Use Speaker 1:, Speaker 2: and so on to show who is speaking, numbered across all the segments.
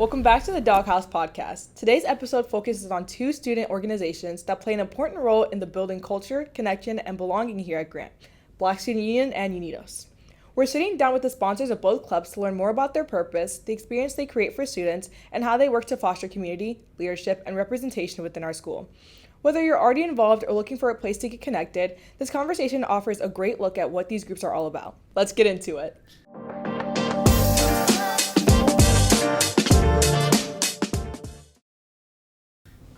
Speaker 1: Welcome back to the Dawg House podcast. Today's episode focuses on two student organizations that play an important role in the building culture, connection, and belonging here at Grant, Black Student Union and UNIDOS. We're sitting down with the sponsors of both clubs to learn more about their purpose, the experience they create for students, and how they work to foster community, leadership, and representation within our school. Whether you're already involved or looking for a place to get connected, this conversation offers a great look at what these groups are all about. Let's get into it.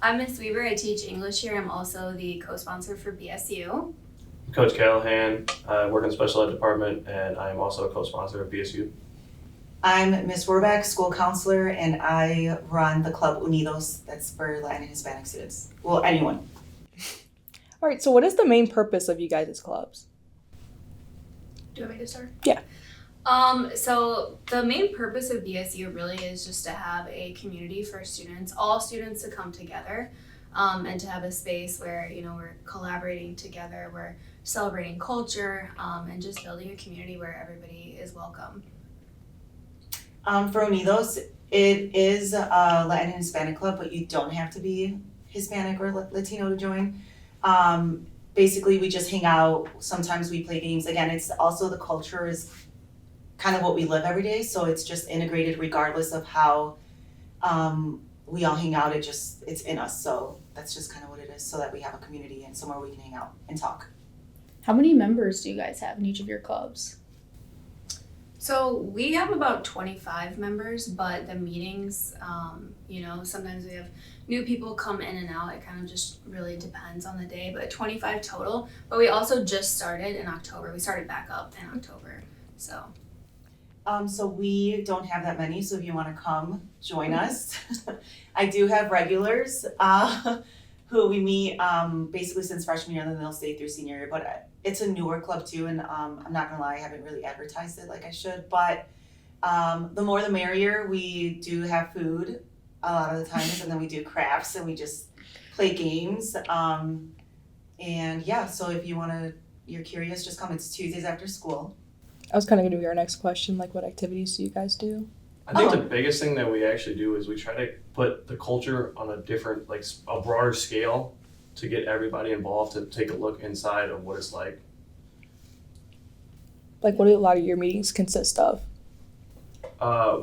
Speaker 2: I'm Ms. Weaver. I teach English here. I'm also the co-sponsor for BSU.
Speaker 3: Coach Callahan. I work in the special ed department, and I am also a co-sponsor of BSU.
Speaker 4: I'm Ms. Warbeck, school counselor, and I run the club UNIDOS. That's for Latin and Hispanic students. Well, anyone.
Speaker 1: All right, so what is the main purpose of you guys' clubs?
Speaker 2: Do you want me to start?
Speaker 1: Yeah.
Speaker 2: So the main purpose of BSU really is just to have a community for students, all students to come together, and to have a space where, we're collaborating together, we're celebrating culture, and just building a community where everybody is welcome.
Speaker 4: For UNIDOS, it is a Latin and Hispanic club, but you don't have to be Hispanic or Latino to join. Basically, we just hang out. Sometimes we play games. Again, it's also the culture is kind of what we live every day, so it's just integrated regardless of how we all hang out. It's in us, so that's just kind of what it is, so that we have a community and somewhere we can hang out and talk.
Speaker 5: How many members do you guys have in each of your clubs?
Speaker 2: So we have about 25 members, but the meetings, sometimes we have new people come in and out. It kind of just really depends on the day, but 25 total. But we also just started in October. We started back up in October, so.
Speaker 4: So we don't have that many, so if you want to come join us. I do have regulars who we meet basically since freshman year, and then they'll stay through senior year. But it's a newer club too, and I'm not gonna lie, I haven't really advertised it like I should. But the more the merrier. We do have food a lot of the times, and then we do crafts, and we just play games. And yeah, so if you're curious, just come. It's Tuesdays after school.
Speaker 1: I was kind of going to be our next question, like what activities do you guys do?
Speaker 3: I think the biggest thing that we actually do is we try to put the culture on a different, a broader scale to get everybody involved to take a look inside of what it's like.
Speaker 1: Like what do a lot of your meetings consist of?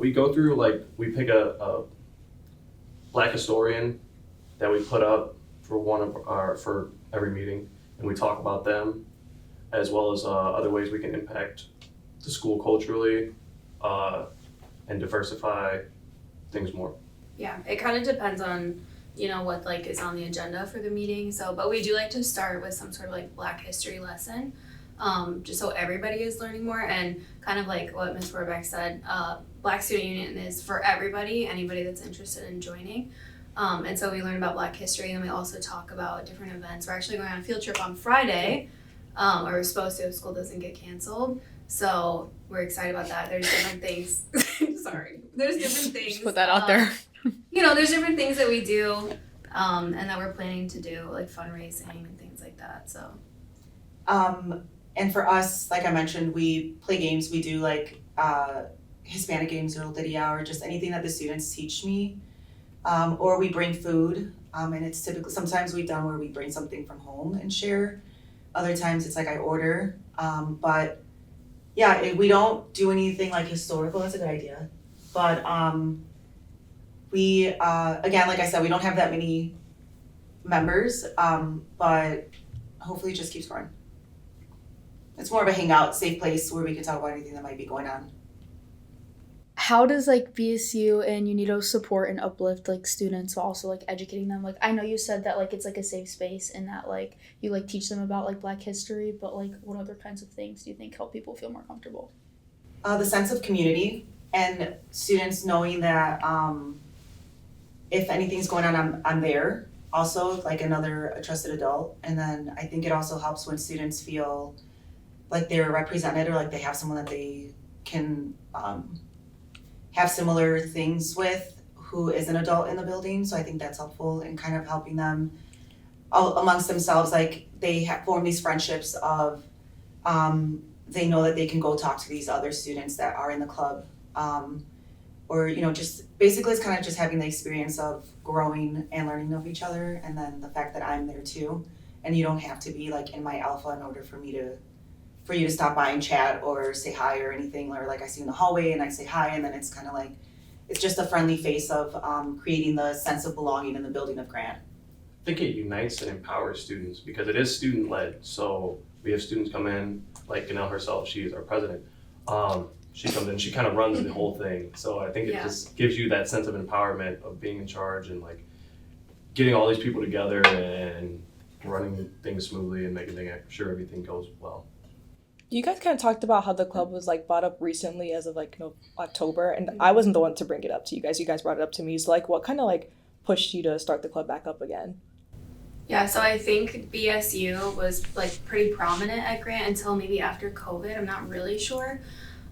Speaker 3: We go through, we pick a Black historian that we put up for every meeting, and we talk about them, as well as other ways we can impact the school culturally, and diversify things more.
Speaker 2: Yeah, it kind of depends on, what is on the agenda for the meeting. But we do like to start with some sort of Black history lesson, just so everybody is learning more. And kind of like what Ms. Warbeck said, Black Student Union is for everybody, anybody that's interested in joining. And so we learn about Black history, and then we also talk about different events. We're actually going on a field trip on Friday, or we're supposed to if school doesn't get canceled. So we're excited about that. There's different things. Sorry. There's different things.
Speaker 5: Just put that out there.
Speaker 2: There's different things that we do, and that we're planning to do, like fundraising and things like that. So.
Speaker 4: And for us, like I mentioned, we play games. We do Hispanic games, or Little Hour, just anything that the students teach me. Or we bring food, and it's typically, sometimes we've done where we bring something from home and share. Other times it's I order, but yeah, we don't do anything historical. That's a good idea. But we, again, like I said, we don't have that many members, but hopefully it just keeps growing. It's more of a hangout, safe place where we can talk about anything that might be going on.
Speaker 5: How does BSU and UNIDOS support and uplift students while also educating them? I know you said that it's a safe space and that you teach them about Black history, but what other kinds of things do you think help people feel more comfortable?
Speaker 4: The sense of community and students knowing that if anything's going on, I'm there. Also a trusted adult. And then I think it also helps when students feel like they're represented, or they have someone that they can have similar things with who is an adult in the building. So I think that's helpful in kind of helping them all amongst themselves. They have formed these friendships of they know that they can go talk to these other students that are in the club or, you know, just basically it's kind of just having the experience of growing and learning of each other, and then the fact that I'm there too. And you don't have to be like in my alpha in order for you to stop by and chat or say hi or anything, or like I see you in the hallway and I say hi, and then it's kind of like, it's just a friendly face of creating the sense of belonging in the building of Grant.
Speaker 3: I think it unites and empowers students because it is student led. So we have students come in, like Ganelle herself, she is our president. She comes in, she kind of runs the whole thing. So I think it just gives you that sense of empowerment of being in charge and like getting all these people together and running things smoothly and making sure everything goes well.
Speaker 1: You guys kind of talked about how the club was like brought up recently as of like October, and I wasn't the one to bring it up to you guys. You guys brought it up to me. So like, what kind of like pushed you to start the club back up again?
Speaker 2: Yeah, so I think BSU was like pretty prominent at Grant until maybe after COVID. I'm not really sure.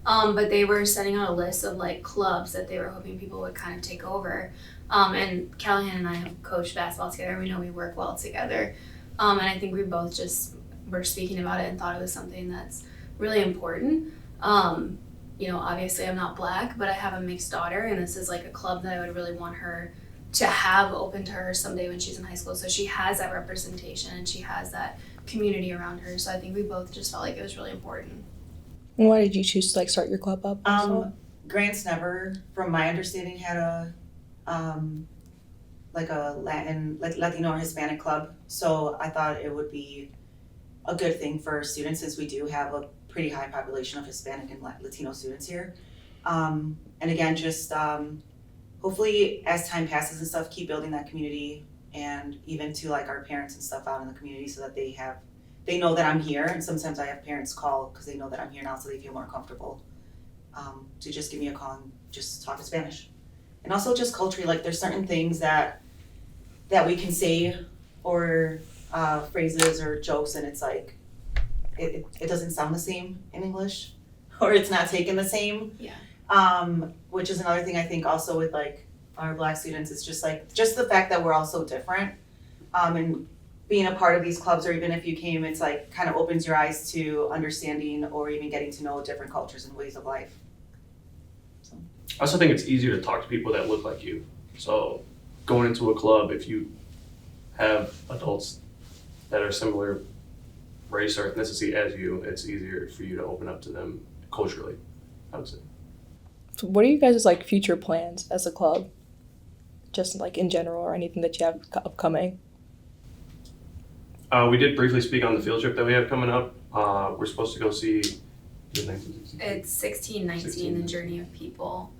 Speaker 2: But they were sending out a list of like clubs that they were hoping people would kind of take over. And Callahan and I have coached basketball together. We know we work well together. And I think we both just were speaking about it and thought it was something that's really important. You know, obviously I'm not Black, but I have a mixed daughter, and this is like a club that I would really want her to have open to her someday when she's in high school. So she has that representation and she has that community around her. So I think we both just felt like it was really important.
Speaker 1: And why did you choose to like start your club up?
Speaker 4: Grant's never, from my understanding, had a like a Latino or Hispanic club. So I thought it would be a good thing for students, since we do have a pretty high population of Hispanic and Latino students here. And again, just hopefully as time passes and stuff, keep building that community, and even to like our parents and stuff out in the community, so that they know that I'm here. And sometimes I have parents call because they know that I'm here now, so they feel more comfortable to just give me a call and just talk in Spanish. And also just culturally, like there's certain things that we can say, or phrases or jokes, and it's like it doesn't sound the same in English, or it's not taken the same.
Speaker 2: Yeah.
Speaker 4: Which is another thing I think also with like our Black students, it's just the fact that we're all so different. And being a part of these clubs, or even if you came, it's like kind of opens your eyes to understanding or even getting to know different cultures and ways of life. So.
Speaker 3: I also think it's easier to talk to people that look like you. So going into a club, if you have adults that are similar race or ethnicity as you, it's easier for you to open up to them culturally, I would say.
Speaker 1: So what are you guys' like future plans as a club? Just like in general, or anything that you have upcoming?
Speaker 3: We did briefly speak on the field trip that we have coming up. We're supposed to go see.
Speaker 2: It's 1619, The Journey of People,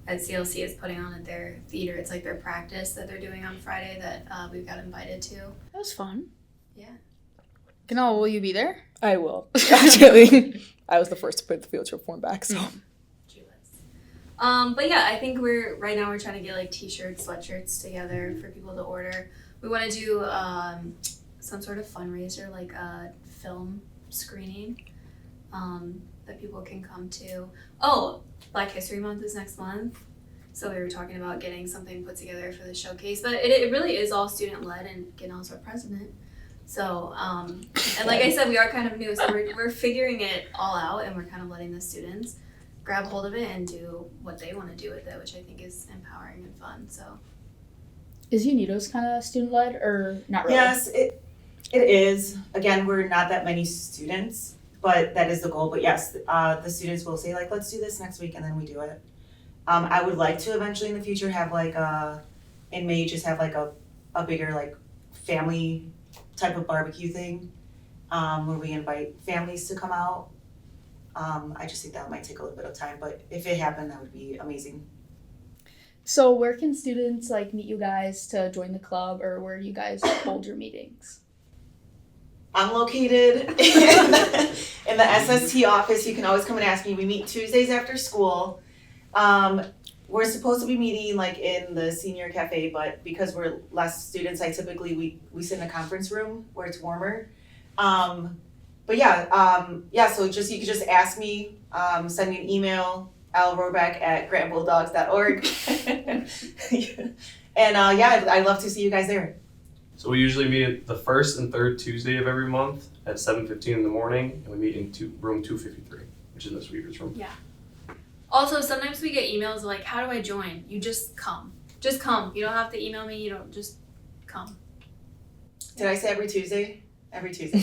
Speaker 2: that CLC is putting on at their theater. It's like their practice that they're doing on Friday that we got invited to.
Speaker 5: That was fun.
Speaker 2: Yeah.
Speaker 5: Ganelle, will you be there?
Speaker 1: I will. Actually, I was the first to put the field trip form back, so.
Speaker 2: But yeah, I think right now we're trying to get like t-shirts, sweatshirts together for people to order. We want to do some sort of fundraiser, like a film screening that people can come to. Oh, Black History Month is next month. So we were talking about getting something put together for the showcase, but it really is all student led, and Ganelle's our president. So, and like I said, we are kind of new, so we're figuring it all out, and we're kind of letting the students grab hold of it and do what they want to do with it, which I think is empowering and fun. So,
Speaker 5: is UNIDOS kind of student led or not really?
Speaker 4: Yes, it is. Again, we're not that many students, but that is the goal. But yes, the students will say like, let's do this next week, and then we do it. I would like to eventually in the future have like in May just have like a bigger like family type of barbecue thing, where we invite families to come out. I just think that might take a little bit of time, but if it happened, that would be amazing.
Speaker 5: So where can students like meet you guys to join the club, or where do you guys hold your meetings?
Speaker 4: I'm located in the SST office. You can always come and ask me. We meet Tuesdays after school. We're supposed to be meeting like in the senior cafe, but because we're less students, we sit in a conference room where it's warmer. But so you can just ask me, send me an email, lroback@grantbulldogs.org. And I'd love to see you guys there.
Speaker 3: So we usually meet the first and third Tuesday of every month at 7:15 in the morning, and we meet in room 253, which is in the speakers room.
Speaker 2: Yeah. Also, sometimes we get emails like, how do I join? You just come. Just come. You don't have to email me. You don't, just come.
Speaker 4: Did I say every Tuesday? Every Tuesday.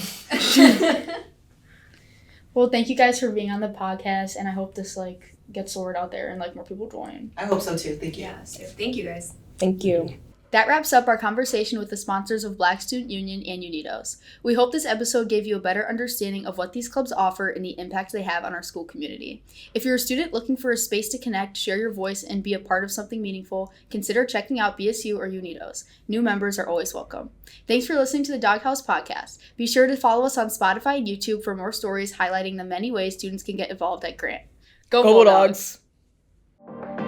Speaker 5: Well, thank you guys for being on the podcast, and I hope this like gets the word out there and like more people join.
Speaker 4: I hope so too. Thank you.
Speaker 2: Yeah, so thank you guys.
Speaker 1: Thank you.
Speaker 5: That wraps up our conversation with the sponsors of Black Student Union and UNIDOS. We hope this episode gave you a better understanding of what these clubs offer and the impact they have on our school community. If you're a student looking for a space to connect, share your voice, and be a part of something meaningful, consider checking out BSU or UNIDOS. New members are always welcome. Thanks for listening to the Dawg House podcast. Be sure to follow us on Spotify and YouTube for more stories highlighting the many ways students can get involved at Grant. Go
Speaker 1: Bulldogs!
Speaker 5: Bulldogs!